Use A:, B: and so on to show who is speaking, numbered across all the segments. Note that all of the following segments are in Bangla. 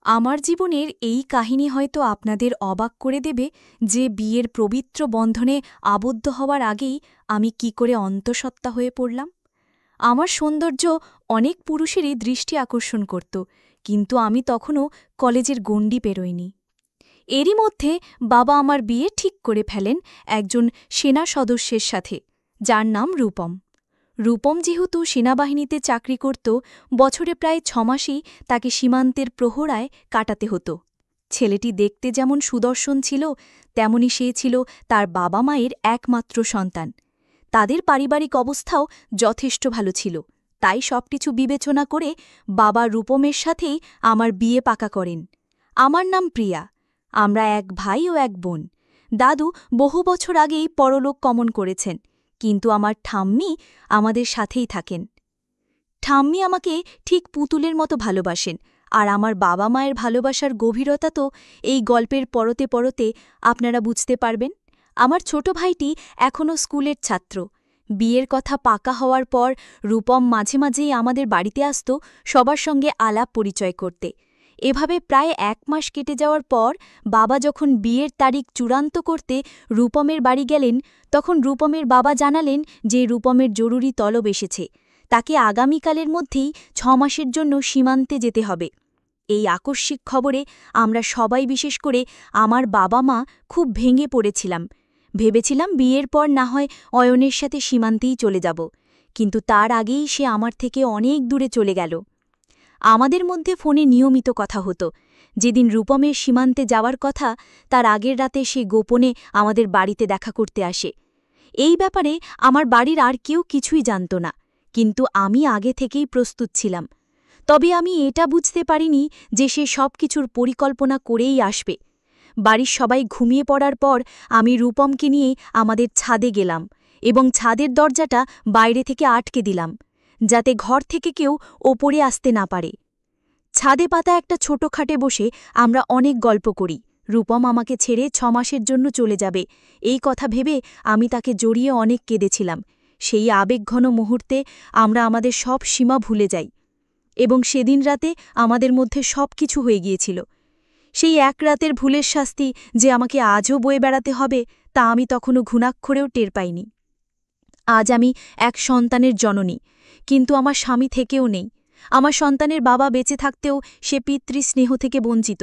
A: আমার জীবনের এই কাহিনী হয়তো আপনাদের অবাক করে দেবে যে বিয়ের পবিত্র বন্ধনে আবদ্ধ হওয়ার আগেই আমি কি করে অন্তঃসত্ত্বা হয়ে পড়লাম। আমার সৌন্দর্য অনেক পুরুষেরই দৃষ্টি আকর্ষণ করত, কিন্তু আমি তখনও কলেজের গণ্ডি পেরোইনি। এরই মধ্যে বাবা আমার বিয়ে ঠিক করে ফেলেন একজন সেনা সদস্যের সাথে, যার নাম রূপম। রূপম যেহেতু সেনাবাহিনীতে চাকরি করত, বছরে প্রায় ৬ মাসই তাকে সীমান্তের প্রহরায় কাটাতে হতো। ছেলেটি দেখতে যেমন সুদর্শন ছিল, তেমনি সে ছিল তার বাবা মায়ের একমাত্র সন্তান। তাদের পারিবারিক অবস্থাও যথেষ্ট ভালো ছিল, তাই সবকিছু বিবেচনা করে বাবা রূপমের সাথেই আমার বিয়ে পাকা করেন। আমার নাম প্রিয়া। আমরা এক ভাই ও এক বোন। দাদু বহু বছর আগেই পরলোক গমন করেছেন, কিন্তু আমার ঠাম্মি আমাদের সাথেই থাকেন। ঠাম্মি আমাকে ঠিক পুতুলের মতো ভালোবাসেন, আর আমার বাবা মায়ের ভালোবাসার গভীরতা তো এই গল্পের পরতে পরতে আপনারা বুঝতে পারবেন। আমার ছোট ভাইটি এখনও স্কুলের ছাত্র। বিয়ের কথা পাকা হওয়ার পর রূপম মাঝে মাঝেই আমাদের বাড়িতে আসত সবার সঙ্গে আলাপ পরিচয় করতে। এভাবে প্রায় ১ মাস কেটে যাওয়ার পর বাবা যখন বিয়ের তারিখ চূড়ান্ত করতে রূপমের বাড়ি গেলেন, তখন রূপমের বাবা জানালেন যে রূপমের জরুরি তলব এসেছে, তাকে আগামীকালের মধ্যেই ৬ মাসের জন্য সীমান্তে যেতে হবে। এই আকস্মিক খবরে আমরা সবাই, বিশেষ করে আমার বাবা মা, খুব ভেঙে পড়েছিলাম। ভেবেছিলাম বিয়ের পর না হয় অয়নের সাথে সীমান্তেই চলে যাব, কিন্তু তার আগেই সে আমার থেকে অনেক দূরে চলে গেল। আমাদের মধ্যে ফোনে নিয়মিত কথা হতো। যেদিন রূপমের সীমান্তে যাওয়ার কথা, তার আগের রাতে সে গোপনে আমাদের বাড়িতে দেখা করতে আসে। এই ব্যাপারে আমার বাড়ির আর কেউ কিছুই জানত না, কিন্তু আমি আগে থেকেই প্রস্তুত ছিলাম। তবে আমি এটা বুঝতে পারিনি যে সে সব কিছুর পরিকল্পনা করেই আসবে। বাড়ির সবাই ঘুমিয়ে পড়ার পর আমি রূপমকে নিয়ে আমাদের ছাদে গেলাম এবং ছাদের দরজাটা বাইরে থেকে আটকে দিলাম, যাতে ঘর থেকে কেউ ওপরে আসতে না পারে। ছাদে পাতা একটা ছোট খাটে বসে আমরা অনেক গল্প করি। রূপম আমাকে ছেড়ে ৬ মাসের জন্য চলে যাবে, এই কথা ভেবে আমি তাকে জড়িয়ে অনেক কেঁদেছিলাম। সেই আবেগঘন মুহূর্তে আমরা আমাদের সব সীমা ভুলে যাই, এবং সেদিন রাতে আমাদের মধ্যে সব কিছু হয়ে গিয়েছিল। সেই এক রাতের ভুলের শাস্তি যে আমাকে আজও বয়ে বেড়াতে হবে, তা আমি তখনও ঘুণাক্ষরেও টের পাইনি। আজ আমি এক সন্তানের জননী, কিন্তু আমার স্বামী থেকেও নেই। আমার সন্তানের বাবা বেঁচে থাকতেও সে পিতৃস্নেহ থেকে বঞ্চিত।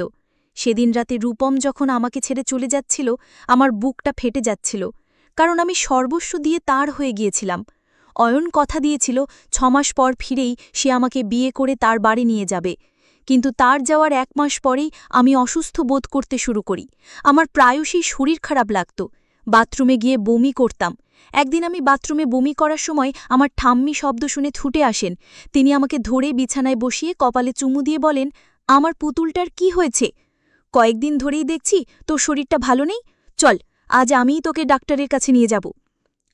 A: সেদিন রাতে রূপম যখন আমাকে ছেড়ে চলে যাচ্ছিল, আমার বুকটা ফেটে যাচ্ছিল, কারণ আমি সর্বস্ব দিয়ে তার হয়ে গিয়েছিলাম। অয়ন কথা দিয়েছিল ৬ মাস পর ফিরেই সে আমাকে বিয়ে করে তার বাড়ি নিয়ে যাবে, কিন্তু তার যাওয়ার ১ মাস পরেই আমি অসুস্থ বোধ করতে শুরু করি। আমার প্রায়শই শরীর খারাপ লাগত, বাথরুমে গিয়ে বমি করতাম। একদিন আমি বাথরুমে বমি করার সময় আমার ঠাম্মি শব্দ শুনে ছুটে আসেন। তিনি আমাকে ধরে বিছানায় বসিয়ে কপালে চুমু দিয়ে বলেন, আমার পুতুলটার কি হয়েছে? কয়েকদিন ধরেই দেখছি তোর শরীরটা ভালো নেই, চল আজ আমিই তোকে ডাক্তারের কাছে নিয়ে যাব।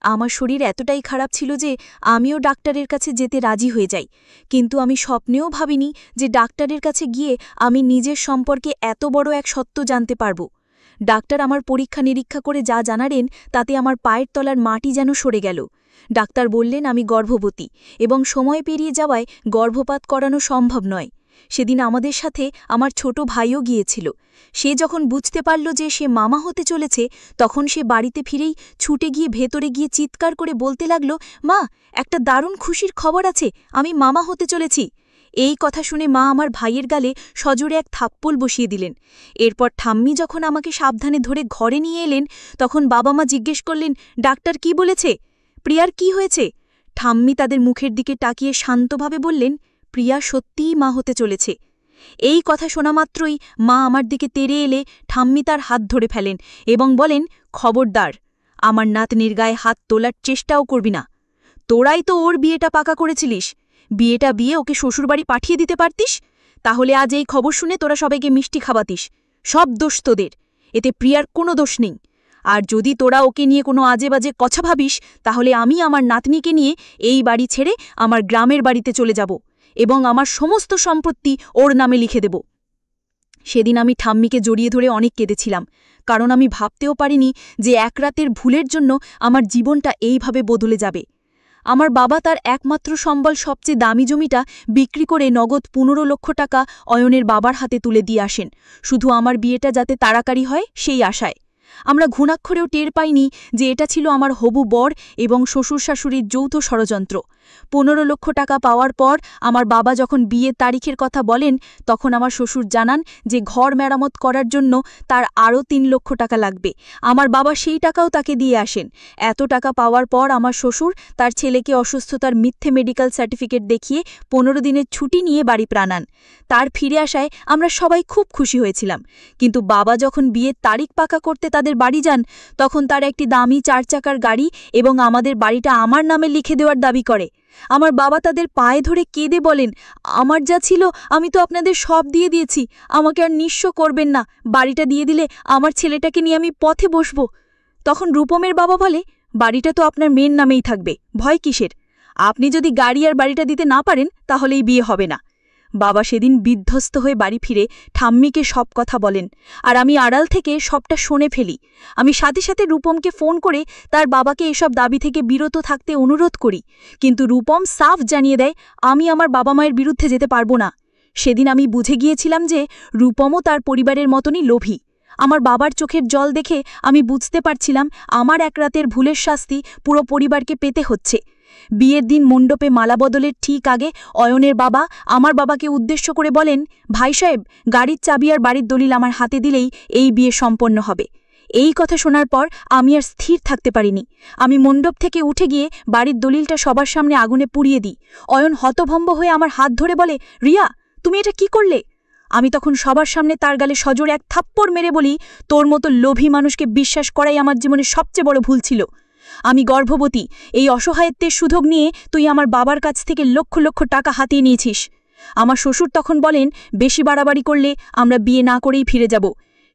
A: আমার শরীর এতটাই খারাপ ছিল যে আমিও ডাক্তারের কাছে যেতে রাজি হয়ে যাই, কিন্তু আমি স্বপ্নেও ভাবিনি যে ডাক্তারের কাছে গিয়ে আমি নিজের সম্পর্কে এত বড় এক সত্য জানতে পারব। ডাক্তার আমার পরীক্ষা নিরীক্ষা করে যা জানালেন, তাতে আমার পায়ের তলার মাটি যেন সরে গেল। ডাক্তার বললেন আমি গর্ভবতী, এবং সময় পেরিয়ে যাওয়ায় গর্ভপাত করানো সম্ভব নয়। সেদিন আমাদের সাথে আমার ছোট ভাইও গিয়েছিল। সে যখন বুঝতে পারল যে সে মামা হতে চলেছে, তখন সে বাড়িতে ফিরেই ছুটে গিয়ে ভেতরে গিয়ে চিৎকার করে বলতে লাগল, মা, একটা দারুণ খুশির খবর আছে, আমি মামা হতে চলেছি। এই কথা শুনে মা আমার ভাইয়ের গালে সজোরে এক থাপ্পড় বসিয়ে দিলেন। এরপর ঠাম্মি যখন আমাকে সাবধানে ধরে ঘরে নিয়ে এলেন, তখন বাবা মা জিজ্ঞেস করলেন, ডাক্তার কি বলেছে? প্রিয়ার কি হয়েছে? ঠাম্মি তাদের মুখের দিকে তাকিয়ে শান্তভাবে বললেন, প্রিয়া সত্যিই মা হতে চলেছে। এই কথা শোনা মাত্রই মা আমার দিকে তেড়ে এলে ঠাম্মি তার হাত ধরে ফেলেন এবং বলেন, খবরদার, আমার নাতনির গায়ে হাত তোলার চেষ্টাও করবি না। তোরাই তো ওর বিয়েটা পাকা করেছিলিস। বিয়ে ওকে শ্বশুরবাড়ি পাঠিয়ে দিতে পারতিস, তাহলে আজ এই খবর শুনে তোরা সবাইকে মিষ্টি খাওয়াতিস। সব দোষ তোদের, এতে প্রিয়ার কোনো দোষ নেই। আর যদি তোরা ওকে নিয়ে কোনো আজে বাজে কথা ভাবিস, তাহলে আমি আমার নাতনিকে নিয়ে এই বাড়ি ছেড়ে আমার গ্রামের বাড়িতে চলে যাব এবং আমার সমস্ত সম্পত্তি ওর নামে লিখে দেব। সেদিন আমি ঠাম্মিকে জড়িয়ে ধরে অনেক কেঁদেছিলাম, কারণ আমি ভাবতেও পারিনি যে এক রাতের ভুলের জন্য আমার জীবনটা এইভাবে বদলে যাবে। আমার বাবা তার একমাত্র সম্বল সবচেয়ে দামি জমিটা বিক্রি করে নগদ 15 লক্ষ টাকা অয়নের বাবার হাতে তুলে দিয়ে আসেন, শুধু আমার বিয়েটা যাতে তাড়াতাড়ি হয় সেই আশায়। আমরা ঘুণাক্ষরেও টের পাইনি যে এটা ছিল আমার হবু বর এবং শ্বশুর শাশুড়ির যৌথ ষড়যন্ত্র। 15 লক্ষ টাকা পাওয়ার পর আমার বাবা যখন বিয়ের তারিখের কথা বলেন, তখন আমার শ্বশুর জানান যে ঘর মেরামত করার জন্য তার আরও 3 লক্ষ টাকা লাগবে। আমার বাবা সেই টাকাও তাকে দিয়ে আসেন। এত টাকা পাওয়ার পর আমার শ্বশুর তার ছেলেকে অসুস্থতার মিথ্যে মেডিকেল সার্টিফিকেট দেখিয়ে 15 দিনের ছুটি নিয়ে বাড়ি প্রাণান। তার ফিরে আসায় আমরা সবাই খুব খুশি হয়েছিলাম। কিন্তু বাবা যখন বিয়ের তারিখ পাকা করতে তাদের বাড়ি যান, তখন তার একটি দামি 4 চাকার গাড়ি এবং আমাদের বাড়িটা আমার নামে লিখে দেওয়ার দাবি করে। আমার বাবা তাদের পায়ে ধরে কেঁদে বলেন, আমার যা ছিল আমি তো আপনাদের সব দিয়ে দিয়েছি, আমাকে আর নিঃস্ব করবেন না, বাড়িটা দিয়ে দিলে আমার ছেলেটাকে নিয়ে আমি পথে বসব। তখন রূপমের বাবা বলে, বাড়িটা তো আপনার মেয়ের নামেই থাকবে, ভয় কিসের? আপনি যদি গাড়ি আর বাড়িটা দিতে না পারেন তাহলে এই বিয়ে হবে না। বাবা সেদিন বিধ্বস্ত হয়ে বাড়ি ফিরে ঠাম্মিকে সব কথা বলেন, আর আমি আড়াল থেকে সবটা শুনে ফেলি। আমি সাথে সাথে রূপমকে ফোন করে তার বাবাকে এসব দাবি থেকে বিরত থাকতে অনুরোধ করি, কিন্তু রূপম সাফ জানিয়ে দেয়, আমি আমার বাবা মায়ের বিরুদ্ধে যেতে পারবো না। সেদিন আমি বুঝে গিয়েছিলাম যে রূপমও তার পরিবারের মতনই লোভী। আমার বাবার চোখের জল দেখে আমি বুঝতে পারছিলাম আমার এক রাতের ভুলের শাস্তি পুরো পরিবারকে পেতে হচ্ছে। বিয়ের দিন মণ্ডপে মালা বদলের ঠিক আগে অয়নের বাবা আমার বাবাকে উদ্দেশ্য করে বলেন, ভাই সাহেব, গাড়ির চাবি আর বাড়ির দলিল আমার হাতে দিলেই এই বিয়ে সম্পন্ন হবে। এই কথা শোনার পর আমি আর স্থির থাকতে পারিনি। আমি মণ্ডপ থেকে উঠে গিয়ে বাড়ির দলিলটা সবার সামনে আগুনে পুড়িয়ে দিই। অয়ন হতভম্ব হয়ে আমার হাত ধরে বলে, রিয়া, তুমি এটা কি করলে? আমি তখন সবার সামনে তার গালে সজোরে এক থাপ্পড় মেরে বলি, তোর মতো লোভী মানুষকে বিশ্বাস করাই আমার জীবনের সবচেয়ে বড় ভুল ছিল। আমি গর্ভবতী, এই অসহায়ত্বের সুযোগ নিয়ে তুই আমার বাবার কাছ থেকে লক্ষ লক্ষ টাকা হাতিয়ে নিয়েছিস। আমার শ্বশুর তখন বলেন, বেশি বাড়াবাড়ি করলে আমরা বিয়ে না করেই ফিরে যাব।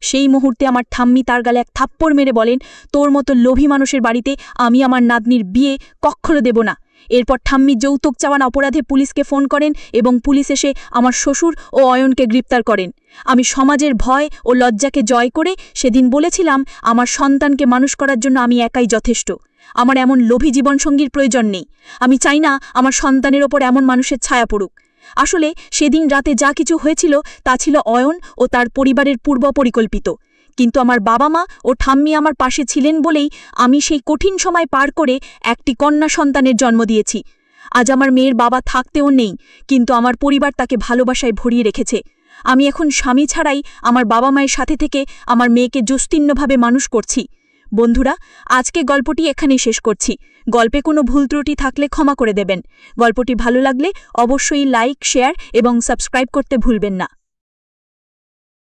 A: সেই মুহূর্তে আমার ঠাম্মি তার গালে এক থাপ্পড় মেরে বলেন, তোর মতো লোভী মানুষের বাড়িতে আমি আমার নাতনির বিয়ে কখনো দেব না। এরপর ঠাম্মি যৌতুক চাওয়ান অপরাধে পুলিশকে ফোন করেন এবং পুলিশ এসে আমার শ্বশুর ও অয়নকে গ্রেপ্তার করেন। আমি সমাজের ভয় ও লজ্জাকে জয় করে সেদিন বলেছিলাম, আমার সন্তানকে মানুষ করার জন্য আমি একাই যথেষ্ট। আমার এমন লোভী জীবনসঙ্গীর প্রয়োজন নেই। আমি চাই না আমার সন্তানের ওপর এমন মানুষের ছায়া পড়ুক। আসলে সেদিন রাতে যা কিছু হয়েছিল তা ছিল অয়ন ও তার পরিবারের পূর্ব পরিকল্পিত, কিন্তু আমার বাবা মা ও ঠাম্মি আমার পাশে ছিলেন বলেই আমি সেই কঠিন সময় পার করে একটি কন্যা সন্তানের জন্ম দিয়েছি। আজ আমার মেয়ের বাবা থাকতেও নেই, কিন্তু আমার পরিবার তাকে ভালোবাসায় ভরিয়ে রেখেছে। আমি এখন স্বামী ছাড়াই আমার বাবা মায়ের সাথে থেকে আমার মেয়েকে জস্তীর্ণভাবে মানুষ করছি। বন্ধুরা, আজকে গল্পটি এখানেই শেষ করছি। গল্পে কোনো ভুল ত্রুটি থাকলে ক্ষমা করে দেবেন। গল্পটি ভালো লাগলে অবশ্যই লাইক, শেয়ার এবং সাবস্ক্রাইব করতে ভুলবেন না।